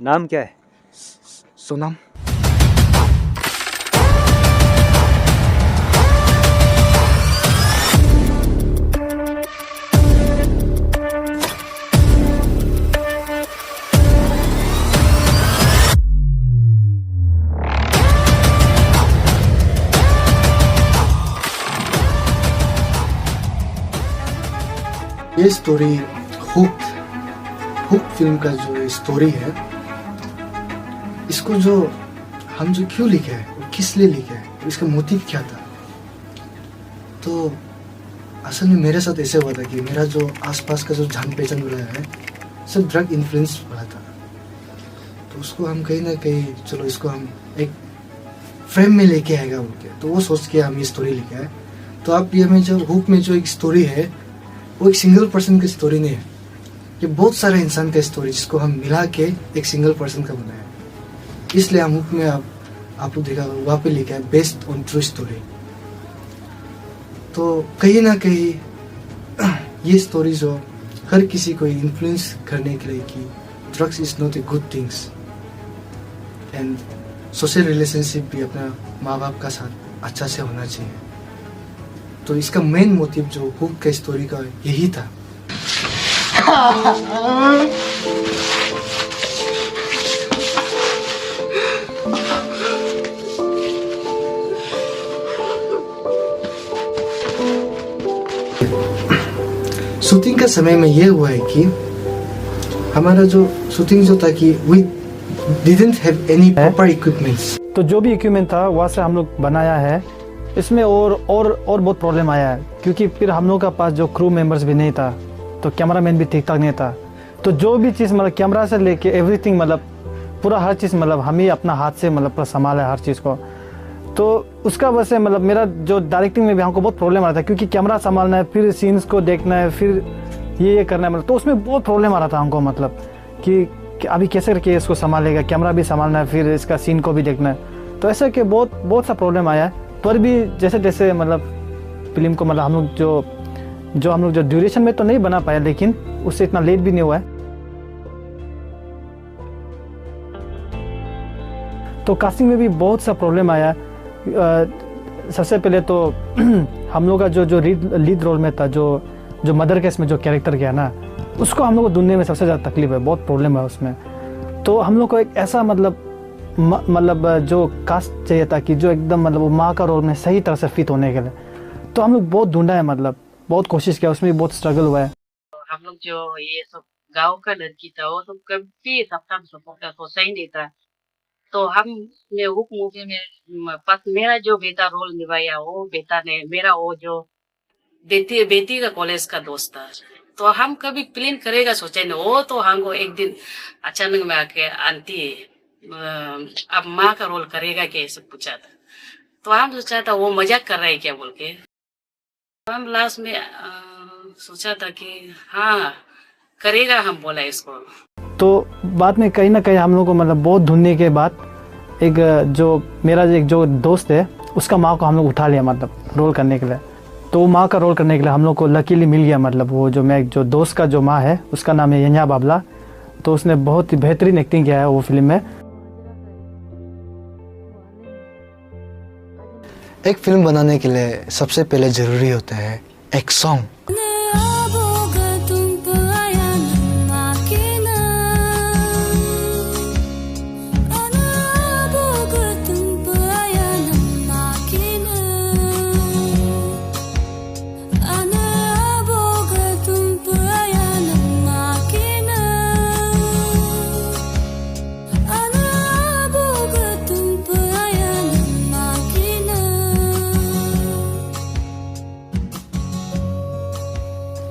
नाम क्या है? सोनम। ये स्टोरी हुक फिल्म का जो स्टोरी है, इसको जो हम जो क्यों लिखे है, किस लिए लिखे है, इसका मोटिव क्या था। तो असल में मेरे साथ ऐसे हुआ था कि मेरा जो आसपास का जो जान पहचान वाला है सब ड्रग इन्फ्लुएंस वाला था। तो उसको हम कहीं ना कहीं चलो इसको हम एक फ्रेम में लेके आएगा बोल के, तो वो सोच के हम ये स्टोरी लिखा है। तो आप ये में जो हुक में जो एक स्टोरी है वो एक सिंगल पर्सन की स्टोरी नहीं है, ये बहुत सारे इंसान का स्टोरी जिसको हम मिला के एक सिंगल पर्सन का बनाया। इसलिए हम हुक में आपको देखा वहाँ पे लिखा है बेस्ड ऑन ट्रू स्टोरी। तो कहीं ना कहीं ये स्टोरी जो हर किसी को इन्फ्लुएंस करने के लिए कि drugs is not a good things and social relationship भी अपना माँ बाप का साथ अच्छा से होना चाहिए। तो इसका मेन मोटिव जो हुक का स्टोरी का यही था। शूटिंग का समय में ये हुआ है कि हमारा जो शूटिंग जो था कि we didn't have any proper equipments। तो जो भी इक्विपमेंट था वहाँ से हम लोग बनाया है। इसमें और बहुत प्रॉब्लम आया है, क्योंकि फिर हम लोग का पास जो क्रू मेंबर्स भी नहीं था, तो कैमरामैन भी ठीक ठाक नहीं था। तो जो भी चीज़ मतलब कैमरा से लेके एवरीथिंग मतलब पूरा हर चीज़ मतलब हम ही अपना हाथ से मतलब पूरा संभाला है हर चीज़ को। तो उसका वजह से मतलब मेरा जो डायरेक्टिंग में भी हमको बहुत प्रॉब्लम आ रहा था, क्योंकि कैमरा संभालना है, फिर सीन्स को देखना है, फिर ये करना है, मतलब तो उसमें बहुत प्रॉब्लम आ रहा था हमको, मतलब कि अभी कैसे करके इसको संभालेगा, कैमरा भी संभालना है, फिर इसका सीन को भी देखना है। तो ऐसा कि बहुत सा प्रॉब्लम आया है। पर भी जैसे जैसे मतलब फिल्म को मतलब हम लोग जो ड्यूरेशन में तो नहीं बना पाया, लेकिन उससे इतना लेट भी नहीं हुआ है। तो कास्टिंग में भी बहुत सा प्रॉब्लम आया। सबसे पहले तो हम लोग का जो लीड रोल में था, जो मदर केस में जो कैरेक्टर किया ना, उसको हम लोग को ढूंढने में सबसे ज़्यादा तकलीफ है, बहुत प्रॉब्लम है उसमें। तो हम लोग को एक ऐसा मतलब जो कास्ट चाहिए था कि जो एकदम मतलब वो माँ का रोल में सही तरह से फिट होने के लिए। तो हम लोग बहुत ढूंढा है, मतलब बहुत कोशिश किया, उसमें भी बहुत स्ट्रगल हुआ है। हम लोग जो ये सब गांव का लड़की था, वो सब कभी सबका सपोर्ट का सोचा ही नहीं था। तो हमने हुक मूवी में पास मेरा जो बेटा रोल निभाया, वो बेटा ने मेरा वो जो बेटी का कॉलेज का दोस्त था। तो हम कभी प्लान करेगा सोचा नहीं, वो तो हमको एक दिन अचानक में आके आंटी अब माँ का रोल करेगा क्या, ऐसे पूछा था। तो हम सोचा था वो मजाक कर रहा है क्या बोल के। हम लास्ट में सोचा था कि हाँ करेगा, हम बोला इसको। तो बाद में कहीं ना कहीं हम लोग को मतलब बहुत ढूंढने के बाद एक जो दोस्त है, उसका माँ को हम लोग उठा लिया मतलब रोल करने के लिए। तो वो माँ का रोल करने के लिए हम लोग को लकीली मिल गया, मतलब वो जो दोस्त का जो माँ है उसका नाम है यंजा बाबला। तो उसने बहुत ही बेहतरीन एक्टिंग किया है वो फिल्म में। एक फिल्म बनाने के लिए सबसे पहले जरूरी होता है एक सॉन्ग।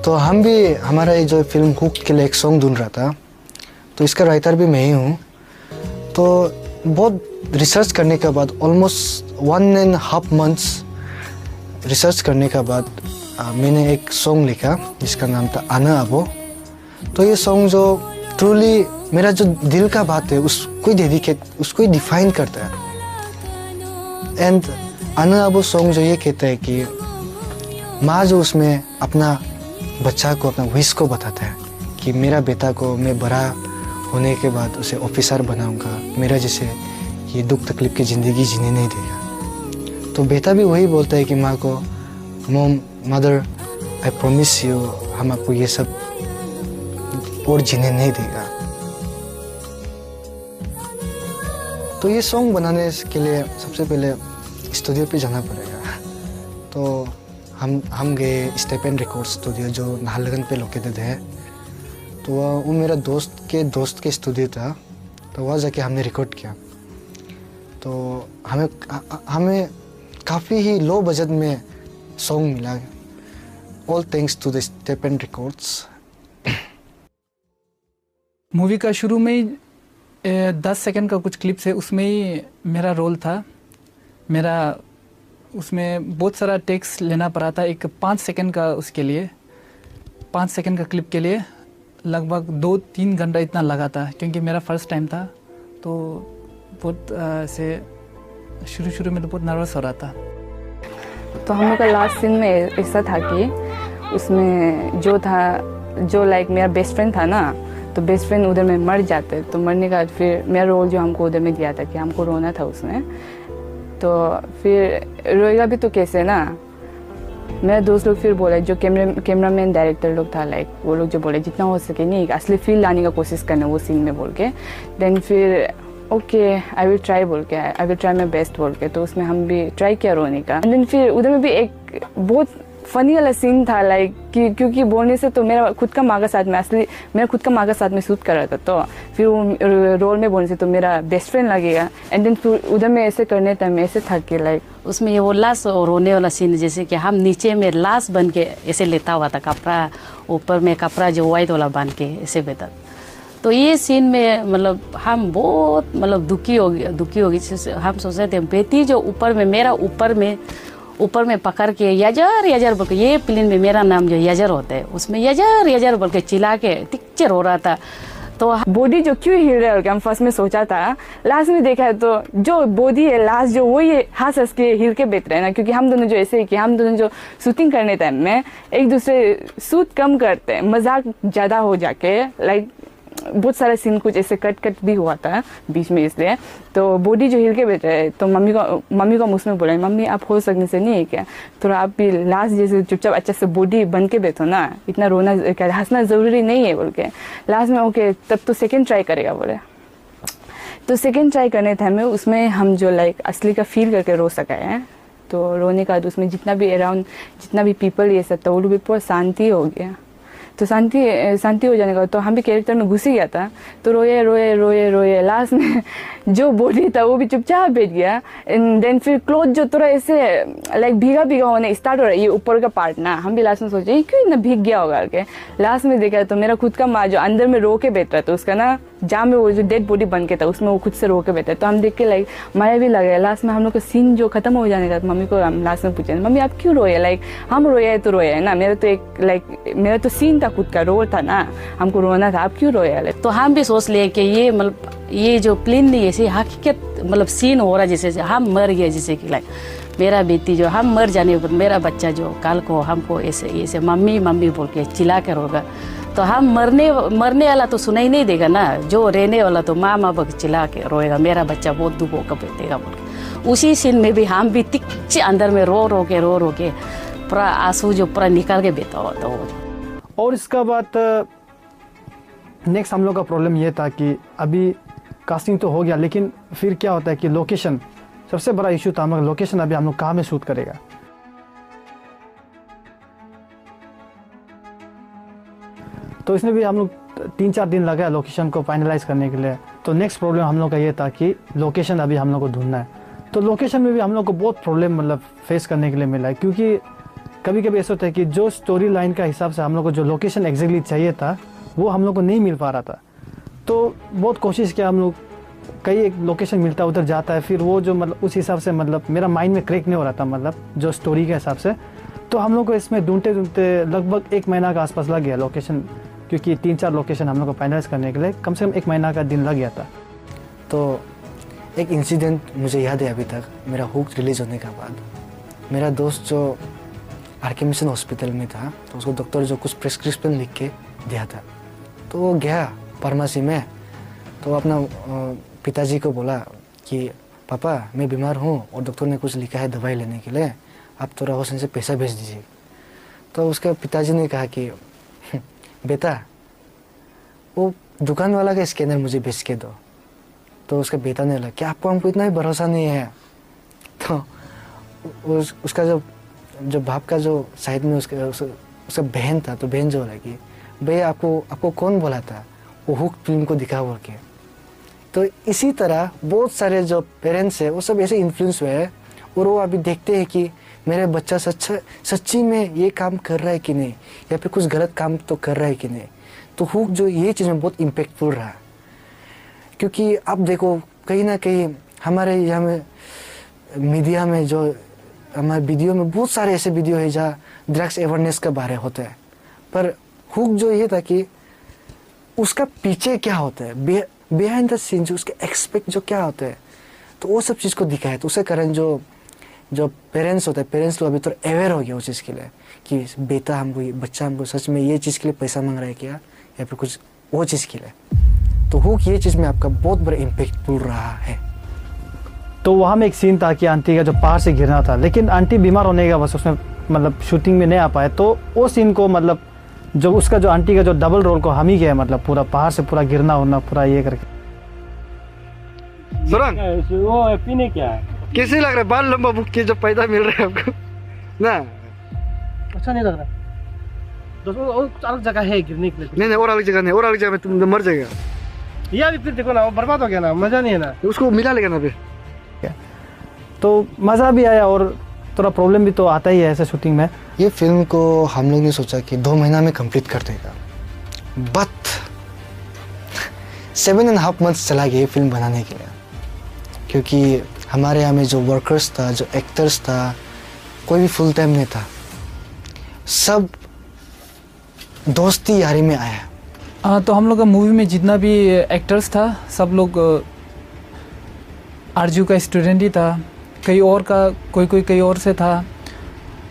तो हम भी हमारा ये जो फिल्म हुक के लिए एक सॉन्ग ढूंढ रहा था। तो इसका राइटर भी मैं ही हूँ। तो बहुत रिसर्च करने के बाद ऑलमोस्ट 1.5 months रिसर्च करने के बाद मैंने एक सॉन्ग लिखा जिसका नाम था आना अबो। तो ये सॉन्ग जो ट्रूली मेरा जो दिल का बात है उसको ही डेडिकेट, उसको ही डिफाइन करता है। एंड आना अबो सॉन्ग जो ये कहता है कि माँ जो उसमें अपना बच्चा को, अपना विश को बताता है कि मेरा बेटा को मैं बड़ा होने के बाद उसे ऑफिसर बनाऊंगा, मेरा जैसे ये दुख तकलीफ की ज़िंदगी जीने नहीं देगा। तो बेटा भी वही बोलता है कि माँ को, mom, mother, I promise you, हम आपको ये सब और जीने नहीं देगा। तो ये सॉन्ग बनाने के लिए सबसे पहले स्टूडियो पे जाना पड़ेगा। तो हम गए स्टेपन रिकॉर्ड स्टूडियो जो नाहरलगुन पे लोकेटेड है। तो वो मेरा दोस्त के स्टूडियो था। तो वहाँ जाके हमने रिकॉर्ड किया। तो हमें काफ़ी ही लो बजट में सॉन्ग मिला, ऑल थैंक्स टू द स्टेपन रिकॉर्ड्स। मूवी का शुरू में ही 10 सेकंड का कुछ क्लिप्स है, उसमें ही मेरा रोल था। मेरा उसमें बहुत सारा टेक्स लेना पड़ा था। एक 5 सेकंड का, उसके लिए 5 सेकंड का क्लिप के लिए लगभग 2-3 घंटा इतना लगा था, क्योंकि मेरा फर्स्ट टाइम था। तो बहुत से शुरू में तो बहुत नर्वस हो रहा था। तो हम लोग का लास्ट सीन में ऐसा था कि उसमें जो लाइक मेरा बेस्ट फ्रेंड था ना, तो बेस्ट फ्रेंड उधर में मर जाते। तो मरने का फिर मेरा रोल जो हमको उधर में दिया था कि हमको रोना था उसमें। तो फिर रोएगा भी तो कैसे ना, मेरा दोस्त लोग फिर बोले, जो कैमरामैन डायरेक्टर लोग था, लाइक वो लोग जो बोले जितना हो सके नहीं असली फील लाने का कोशिश करना वो सीन में बोल के। देन फिर ओके आई विल ट्राई बोल के, I will try my best बोल के। तो उसमें हम भी ट्राई किया रोने का। एंड देन फिर उधर में भी एक बहुत फनी वाला सीन था, लाइक क्योंकि बोलने से तो मेरा खुद का माँ का साथ में मेरा खुद का माँ का साथ में शूट कर रहा था। तो फिर वो रोल में बोलने से तो मेरा बेस्ट फ्रेंड लगेगा। एंड देन उधर में ऐसे करने टाइम ऐसे था कि लाइक उसमें ये वो लाश रोने वाला सीन, जैसे कि हम नीचे में लाश बन के ऐसे लेता हुआ था, कपड़ा ऊपर में कपड़ा जो वाइट वाला बांध के ऐसे बेहतर। तो ये सीन में मतलब हम बहुत मतलब दुखी हो गई। हम सोच रहे थे बेटी जो ऊपर में मेरा ऊपर में पकड़ के यजर बोल के, ये फिल्म में मेरा नाम जो यजर होता है उसमें यजर बोल के चिल्ला के टिक्चर हो रहा था। तो बॉडी जो क्यों हिल रहा है हम फर्स्ट में सोचा था, लास्ट में देखा है तो जो बॉडी है लास्ट जो वो ये हंस के हिल के बैठ रहे हैं ना। क्योंकि हम दोनों जो ऐसे ही कि हम दोनों जो शूटिंग करने टाइम में एक दूसरे शूट कम करते हैं, मजाक ज़्यादा हो जाके लाइक बहुत सारा सीन कुछ ऐसे कट भी हुआ था बीच में, इसलिए तो बॉडी जो हिल के बैठ रहे। तो मम्मी को उसमें बोला, मम्मी आप हो सकने से नहीं है क्या, थोड़ा आप भी लास्ट जैसे चुपचाप अच्छा से बॉडी बन के बैठो ना, इतना रोना हंसना ज़रूरी नहीं है बोल के। लास्ट में ओके तब तो सेकेंड ट्राई करेगा बोले। तो सेकेंड ट्राई करने टाइम में उसमें हम जो लाइक असली का फील करके रो सका है। तो रोने का उसमें जितना भी अराउंड जितना भी पीपल ये सब था वो लोग भी पूरा शांति हो गया। तो शांति हो जाने का तो हम भी कैरेक्टर में घुस ही गया था। तो रोए लास्ट में जो बॉडी था वो भी चुपचाप बैठ गया। एंड देन फिर क्लोथ जो थोड़ा ऐसे लाइक भीगा होने स्टार्ट हो रहा है, ये ऊपर का पार्ट ना, हम भी लास्ट में सोचे क्यों इतना भीग गया होगा करके। लास्ट में देखा तो मेरा खुद का माँ जो अंदर में रो के बैठ रहा था, उसका ना जहाँ में वो जो डेड बॉडी बन के था उसमें वो खुद से रो के बैठा। तो हम देख के लाइक माया भी लग गया। लास्ट में हम लोग का सीन जो खत्म हो जाने का, तो मम्मी को हम लास्ट में पूछे, मम्मी आप क्यों रोए, लाइक हम रोए तो रोए है ना, मेरा तो सीन था खुद का रोल था ना, हमको रोना था, आप क्यों रोए। तो हम भी सोच लिए कि ये मतलब ये जो प्लेन नहीं ऐसे हकीकत मतलब सीन हो रहा है, जैसे हम मर गए, जैसे कि लाइक मेरा बेटी जो हम मर जाने पर मेरा बच्चा जो कल को हमको ऐसे मम्मी बोल के चिल्ला कर होगा, तो हम मरने वाला तो सुनाई नहीं देगा ना, जो रहने वाला तो माँ बोल के चिल्ला के रोएगा, मेरा बच्चा बहुत दुख होकर बैठेगा बोल के। उसी सीन में भी हम भी तिक्चे अंदर में रो के पूरा आंसू जो पूरा निकाल के बैठा हुआ था वो। और इसका बाद नेक्स्ट हम लोग का प्रॉब्लम ये था कि अभी कास्टिंग तो हो गया, लेकिन फिर क्या होता है कि लोकेशन सबसे बड़ा इशू था। हम लोग लोकेशन अभी हम लोग कहाँ में शूट करेगा। तो इसमें भी हम लोग 3-4 दिन लगा लोकेशन को फाइनलाइज करने के लिए। तो नेक्स्ट प्रॉब्लम हम लोग का ये था कि लोकेशन अभी हम लोग को ढूंढना है। तो लोकेशन में भी हम लोग को बहुत प्रॉब्लम मतलब फेस करने के लिए मिला है, क्योंकि कभी कभी ऐसा होता है कि जो स्टोरी लाइन का हिसाब से हम लोग को जो लोकेशन एग्जैक्टली चाहिए था वो हम लोग को नहीं मिल पा रहा था। तो बहुत कोशिश किया हम लोग, कई एक लोकेशन मिलता है उधर जाता है, फिर वो जो मतलब उस हिसाब से मतलब मेरा माइंड में क्रैक नहीं हो रहा था मतलब जो स्टोरी के हिसाब से। तो हम लोग को इसमें ढूंढते लगभग 1 महीना का आसपास लग गया लोकेशन, क्योंकि 3-4 लोकेशन हम लोग को फाइनलाइज करने के लिए कम से कम 1 महीना का दिन लग गया था। तो एक इंसिडेंट मुझे याद है अभी तक, मेरा हुक रिलीज होने के बाद मेरा दोस्त जो आर.के. मिशन हॉस्पिटल में था, तो उसको डॉक्टर जो कुछ प्रिस्क्रिप्शन लिख के दिया था, तो वो गया फार्मेसी में, तो अपना पिताजी को बोला कि पापा मैं बीमार हूँ और डॉक्टर ने कुछ लिखा है दवाई लेने के लिए, आप थोड़ा होसन से पैसा भेज दीजिए। तो उसके पिताजी ने कहा कि बेटा वो दुकान वाला का स्कैनर मुझे भेज के दो। तो उसका बेटा ने बोला कि आपको हमको इतना ही भरोसा नहीं है। तो उसका जो बाप का जो साइड में उसका बहन था, तो बहन जो बोला कि भैया आपको कौन बोला था वो हुक फिल्म को दिखा बोल के। तो इसी तरह बहुत सारे जो पेरेंट्स है वो सब ऐसे इन्फ्लुएंस हुए हैं और वो अभी देखते हैं कि मेरे बच्चा सच्ची में ये काम कर रहा है कि नहीं, या फिर कुछ गलत काम तो कर रहा है कि नहीं। तो हुक जो ये चीज़ में बहुत इम्पेक्टफुल रहा, क्योंकि आप देखो कहीं ना कहीं हमारे यहाँ में मीडिया में जो हमारे वीडियो में बहुत सारे ऐसे वीडियो है जहाँ ड्रग्स अवेयरनेस के बारे होते हैं, पर हुक जो ये था कि उसका पीछे क्या होता है, बिहाइंड द सीन जो उसके एक्सपेक्ट जो क्या होता है, तो वो सब चीज़ को दिखाया। तो उसके कारण जो पेरेंट्स होते हैं, पेरेंट्स लोग अभी तो अवेयर हो गया उस चीज़ के लिए कि बेटा हमको बच्चा हमको सच में ये चीज़ के लिए पैसा मांग रहा है क्या, या फिर कुछ वो चीज़ के लिए। तो हुक ये चीज़ में आपका बहुत बड़ा इम्पेक्टफुल रहा है। तो वहाँ में एक सीन था कि आंटी का जो पहाड़ से गिरना था, लेकिन आंटी बीमार होने का बस उसमें मतलब शूटिंग में नहीं आ पाए। तो वो सीन को मतलब जो उसका जो आंटी का जो डबल रोल को हम ही किया, मतलब पूरा पहाड़ से पूरा गिरना होना पूरा ये करके। वो पीने क्या है? कैसे लग रहा है बाल लंबा बुक के जो पैदा मिल रहा है आपको ना? अच्छा नहीं लग रहा। दोस्तों और कुछ अलग जगह है गिरने के लिए? नहीं और अलग जगह नहीं, और अलग जगह में तुम मर जाएगा। ये अभी फिर देखो ना, वो बर्बाद हो गया ना, मजा नहीं है ना। उसको मिला लेगा ना फिर। तो मज़ा भी आया और थोड़ा प्रॉब्लम भी तो आता ही है ऐसे शूटिंग में। ये फिल्म को हम लोग ने सोचा कि 2 महीना में कंप्लीट कर देगा, बट 7.5 मंथ्स चला गया ये फिल्म बनाने के लिए, क्योंकि हमारे यहाँ में जो वर्कर्स था, जो एक्टर्स था, कोई भी फुल टाइम नहीं था, सब दोस्ती यारी में आया। तो हम लोग का मूवी में जितना भी एक्टर्स था सब लोग आरजू का स्टूडेंट ही था, कई और का कोई कई और से था।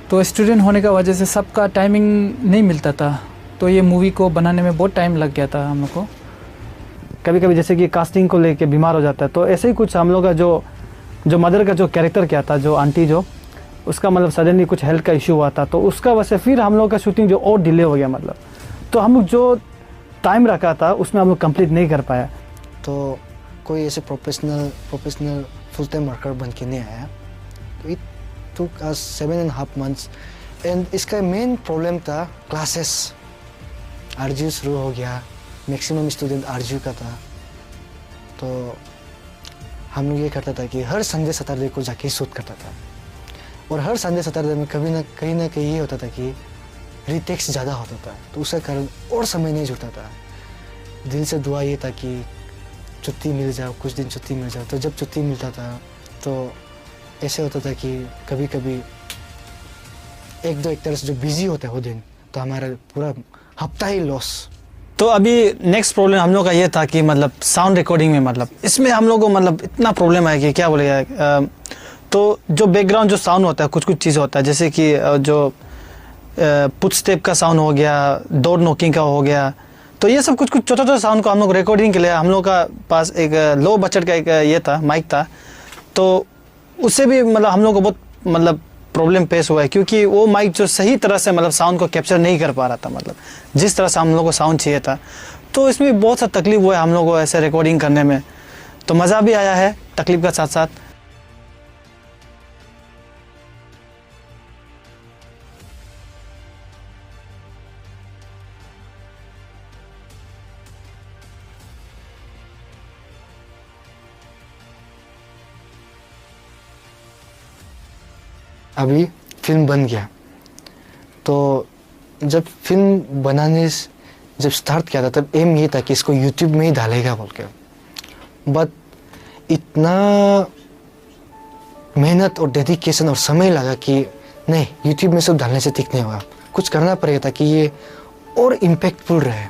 तो स्टूडेंट होने का वजह से सबका टाइमिंग नहीं मिलता था, तो ये मूवी को बनाने में बहुत टाइम लग गया था हम लोग को। कभी कभी जैसे कि कास्टिंग को लेके बीमार हो जाता है, तो ऐसे ही कुछ हम लोग का जो मदर का जो कैरेक्टर क्या था, जो आंटी जो उसका मतलब सडनली कुछ हेल्थ का इशू हुआ था, तो उसका वजह से फिर हम लोग का शूटिंग जो और डिले हो गया। मतलब तो हम लोग जो टाइम रखा था उसमें हम लोग कंप्लीट नहीं कर पाया। तो कोई ऐसे प्रोफेशनल फुल टाइम वर्कर बन के नहीं आया। तो it took us 7.5 months and इसका मेन प्रॉब्लम था क्लासेस। आरजू शुरू हो गया, मैक्सिमम स्टूडेंट आरजू का था, तो हम लोग ये करता था कि हर संडे सैटरडे को जाके शूट करता था, और हर संडे सैटरडे में कहीं ना कहीं ये होता था कि रिटेक्स ज़्यादा होता था, तो उसके कारण और समय नहीं जुड़ता था। दिल से दुआ ये था कि छुट्टी मिल जाए, कुछ दिन छुट्टी मिल जाए। तो जब छुट्टी मिलता था तो ऐसे होता था कि कभी कभी 1-2 एक्टर्स जो बिजी होते हैं वो दिन, तो हमारा पूरा हफ्ता ही लॉस। तो अभी नेक्स्ट प्रॉब्लम हम लोग का ये था कि मतलब साउंड रिकॉर्डिंग में मतलब इसमें हम लोग को मतलब इतना प्रॉब्लम है कि क्या बोलेगा। तो जो बैकग्राउंड जो साउंड होता है, कुछ चीज़ होता है, जैसे कि जो पुट स्टेप का साउंड हो गया, डोर नॉकिंग का हो गया, तो ये सब कुछ छोटा साउंड को हम लोग रिकॉर्डिंग के लिए हम लोग का पास एक लो बजट का एक ये था माइक था, तो उससे भी मतलब हम लोग को बहुत मतलब प्रॉब्लम पेश हुआ है, क्योंकि वो माइक जो सही तरह से मतलब साउंड को कैप्चर नहीं कर पा रहा था, मतलब जिस तरह से हम लोग को साउंड चाहिए था। तो इसमें बहुत सा तकलीफ हुआ है हम लोग को ऐसे रिकॉर्डिंग करने में। तो मज़ा भी आया है तकलीफ का साथ साथ। अभी फिल्म बन गया, तो जब फिल्म बनाने जब स्टार्ट किया था तब एम ये था कि इसको यूट्यूब में ही डालेगा बोल के, बट इतना मेहनत और डेडिकेशन और समय लगा कि नहीं, यूट्यूब में सब डालने से ठीक नहीं होगा, कुछ करना पड़ेगा ताकि ये और इम्पैक्टफुल रहे।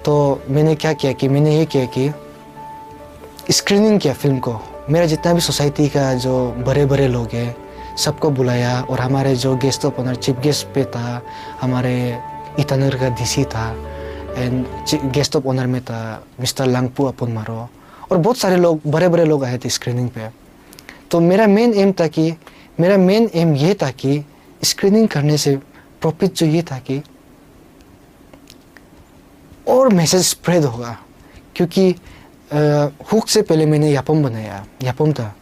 तो मैंने क्या किया कि मैंने ये किया कि स्क्रीनिंग किया फिल्म को। मेरा जितना भी सोसाइटी का जो बड़े बड़े लोग हैं सबको बुलाया, और हमारे जो guest of honour chief guest पे था, हमारे ईटानगर का डीसी था, एंड गेस्ट ऑफ ऑनर में था मिस्टर लंगपू अपुन मारो, और बहुत सारे लोग, बड़े बड़े लोग आए थे स्क्रीनिंग पे। तो मेरा मेन एम ये था कि स्क्रीनिंग करने से प्रॉफिट जो ये था कि और मैसेज स्प्रेड होगा, क्योंकि हुक से पहले मैंने यापम बनाया, यापम था,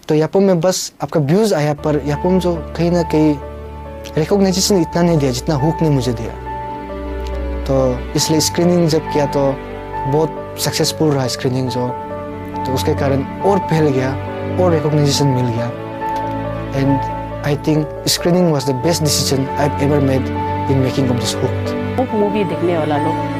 तो यापम में बस आपका व्यूज़ आया, पर यापम जो कहीं ना कहीं रिकॉग्नाइजेशन इतना नहीं दिया जितना हुक ने मुझे दिया। तो इसलिए स्क्रीनिंग जब किया तो बहुत सक्सेसफुल रहा स्क्रीनिंग जो, तो उसके कारण और फैल गया और रिकॉग्नाइजेशन मिल गया। And I think screening was the best decision I have ever made in making of this hook movie देखने वाला लोग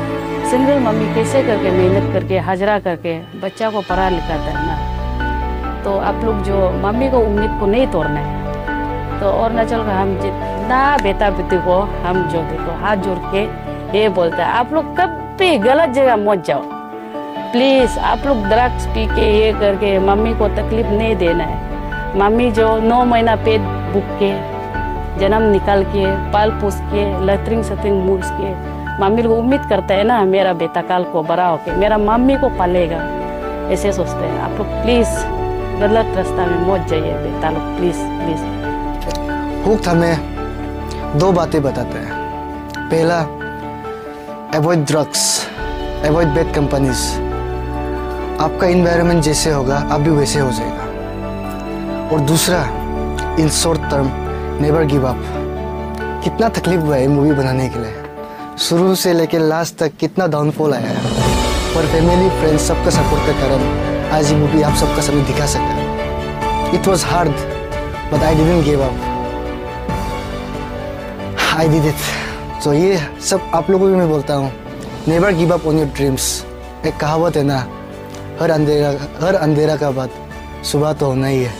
सिंगल मम्मी कैसे करके मेहनत करके हाजरा करके बच्चा को पढ़ा लिखाता है ना, तो आप लोग जो मम्मी को उम्मीद को नहीं तोड़ना है। तो अरुणाचल का हम जितना बेटा बेटी को हम जो देखो हाथ जोड़ के ये बोलते हैं, आप लोग कभी गलत जगह मत जाओ प्लीज़। आप लोग ड्रग्स पी के ये करके मम्मी को तकलीफ नहीं देना है। मम्मी जो 9 महीना पेट बुक के जन्म निकाल के पाल पोस के लैट्रिन सैट्रिन मूस के मम्मी को उम्मीद करता है ना, मेरा बेटा काल को बड़ा होके मेरा मम्मी को पालेगा, ऐसे सोचते हैं। आप लोग प्लीज़ गलत रास्ता में मत जाइए बेटा लोग, प्लीज़ प्लीज़। हुक हमें 2 बातें बताते हैं। पहला, avoid drugs, avoid bad companies. आपका इन्वायरमेंट जैसे होगा आप भी वैसे हो जाएगा। और दूसरा, in short term never give up. कितना तकलीफ हुआ है मूवी बनाने के लिए, शुरू से लेकर लास्ट तक कितना डाउनफॉल आया है, पर फैमिली फ्रेंड्स सबका सपोर्ट के कारण आज ये मूवी आप सबका सामने दिखा सकता है। It was hard but I didn't give up, I did it. तो ये सब आप लोगों को भी मैं बोलता हूँ, never give up on your dreams. एक कहावत है ना, हर अंधेरा का बाद सुबह तो होना ही है।